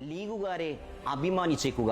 ലീഗുകാരെ അഭിമാനിച്ചേക്കുക.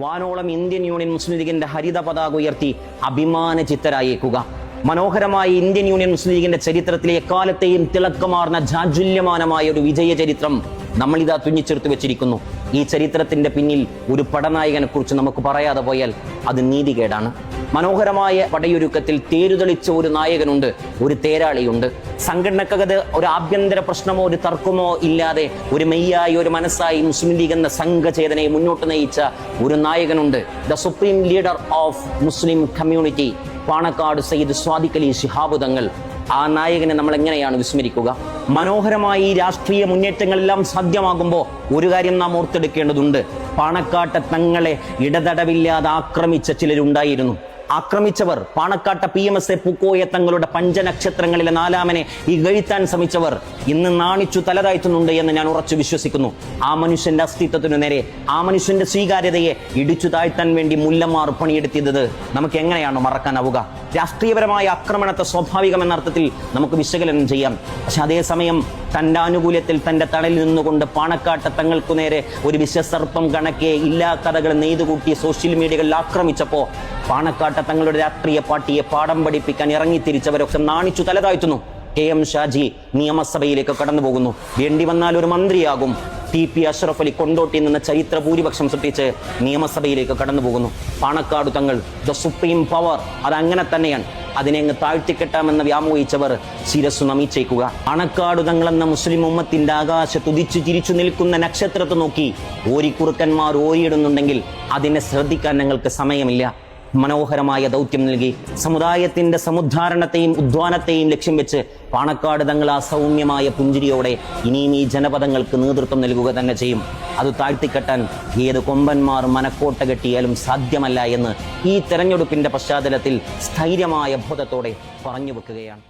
വാനോളം Indian union മുസ്ലിം ലീഗിന്റെ ഹരിത പതാക ഉയർത്തി അഭിമാന ചിത്തരായേക്കുക. മനോഹരമായ ഇന്ത്യൻ യൂണിയൻ മുസ്ലിം ലീഗിന്റെ ചരിത്രത്തിലെ എക്കാലത്തെയും തിളക്കമാർന്ന ജാജ്വല്യമാനമായ ഒരു വിജയ ചരിത്രം നമ്മളിതാ തുന്നിച്ചേർത്ത് വെച്ചിരിക്കുന്നു. ഈ ചരിത്രത്തിന്റെ പിന്നിൽ ഒരു പടനായകനെ കുറിച്ച് നമുക്ക് പറയാതെ പോയാൽ അത് നീതികേടാണ്. മനോഹരമായ പടയൊരുക്കത്തിൽ തേരുതെളിച്ച ഒരു നായകനുണ്ട്, ഒരു തേരാളിയുണ്ട്. സംഘടനക്കകത്ത് ഒരു ആഭ്യന്തര പ്രശ്നമോ ഒരു തർക്കമോ ഇല്ലാതെ ഒരു മെയ്യായി ഒരു മനസ്സായി മുസ്ലിം ലീഗ് എന്ന സംഘചേതനയെ മുന്നോട്ട് നയിച്ച ഒരു നായകനുണ്ട്. The supreme leader of Muslim community, Panakkad Sayyid Sadiq Ali Shihab Thangal. ആ നായകനെ നമ്മൾ എങ്ങനെയാണ് വിസ്മരിക്കുക? മനോഹരമായി ഈ രാഷ്ട്രീയ മുന്നേറ്റങ്ങളെല്ലാം സാധ്യമാകുമ്പോൾ ഒരു കാര്യം നാം ഓർത്തെടുക്കേണ്ടതുണ്ട്. പാണക്കാട്ടെ തങ്ങളെ ഇടതടവില്ലാതെ ആക്രമിച്ച ചിലരുണ്ടായിരുന്നു. ആക്രമിച്ചവർ, പാണക്കാട്ട PMSA പൂക്കോയ തങ്ങളുടെ പഞ്ചനക്ഷത്രങ്ങളിലെ നാലാമനെ ഇകഴ്ത്താൻ ശ്രമിച്ചവർ ഇന്ന് നാണിച്ചു തലതാഴ്ത്തുന്നുണ്ട് എന്ന് ഞാൻ ഉറച്ചു വിശ്വസിക്കുന്നു. ആ മനുഷ്യന്റെ അസ്തിത്വത്തിനു നേരെ, ആ മനുഷ്യന്റെ സ്വീകാര്യതയെ ഇടിച്ചു താഴ്ത്താൻ വേണ്ടി മുല്ലമാർ പണിയെടുത്തത് നമുക്ക് എങ്ങനെയാണ് മറക്കാനാവുക? രാഷ്ട്രീയപരമായ ആക്രമണത്തെ സ്വാഭാവികമെന്ന അർത്ഥത്തിൽ നമുക്ക് വിശകലനം ചെയ്യാം. പക്ഷെ അതേസമയം തന്റെ ആനുകൂല്യത്തിൽ തന്റെ തണലിൽ നിന്നുകൊണ്ട് പാണക്കാട്ട തങ്ങൾക്കു നേരെ ഒരു വിശ്വസർപ്പം കണക്കെ ഇല്ലാ കഥകൾ നെയ്തുകൂട്ടി സോഷ്യൽ മീഡിയകളിൽ ആക്രമിച്ചപ്പോ പാണക്കാട്ട തങ്ങളുടെ രാഷ്ട്രീയ പാർട്ടിയെ പാഠം പഠിപ്പിക്കാൻ ഇറങ്ങിത്തിരിച്ചവരൊക്കെ നാണിച്ചു തലതാഴ്ത്തുന്നു. KM ഷാജി നിയമസഭയിലേക്ക് കടന്നു പോകുന്നു. വേണ്ടി വന്നാൽ ഒരു മന്ത്രിയാകും. TP അഷ്റഫ് അലി കൊണ്ടോട്ടിൽ നിന്ന് ചരിത്ര ഭൂരിപക്ഷം സൃഷ്ടിച്ച് നിയമസഭയിലേക്ക് കടന്നു പോകുന്നു. പാണക്കാട് തങ്ങൾ, ദ സുപ്രീം പവർ, അതങ്ങനെ തന്നെയാണ്. അതിനെ അങ്ങ് താഴ്ത്തിക്കെട്ടാമെന്ന് വ്യാമോഹിച്ചവർ ശിരസ്സു നമിച്ചേക്കുക. പാണക്കാട് തങ്ങളെന്ന മുസ്ലിം ഉമ്മത്തിന്റെ ആകാശത്ത് ഉദിച്ചു ചിരിച്ചു നിൽക്കുന്ന നക്ഷത്രത്തെ നോക്കി ഓരിക്കുറുക്കന്മാർ ഓരിയിടുന്നുണ്ടെങ്കിൽ അതിനെ ശ്രദ്ധിക്കാൻ ഞങ്ങൾക്ക് സമയമില്ല. മനോഹരമായ ദൗത്യം നൽകി സമുദായത്തിന്റെ സമുദ്ധാരണത്തെയും ഉദ്വാനത്തെയും ലക്ഷ്യം വെച്ച് പാണക്കാട് തങ്ങൾ ആ സൗമ്യമായ പുഞ്ചിരിയോടെ ഇനിയും ഈ ജനപദങ്ങൾക്ക് നേതൃത്വം നൽകുക തന്നെ ചെയ്യും. അത് താഴ്ത്തിക്കെട്ടാൻ ഏത് കൊമ്പന്മാർ മനക്കോട്ട കെട്ടിയാലും സാധ്യമല്ല എന്ന് ഈ തെരഞ്ഞെടുപ്പിന്റെ പശ്ചാത്തലത്തിൽ സ്ഥൈര്യമായ ബോധത്തോടെ പറഞ്ഞു വെക്കുകയാണ്.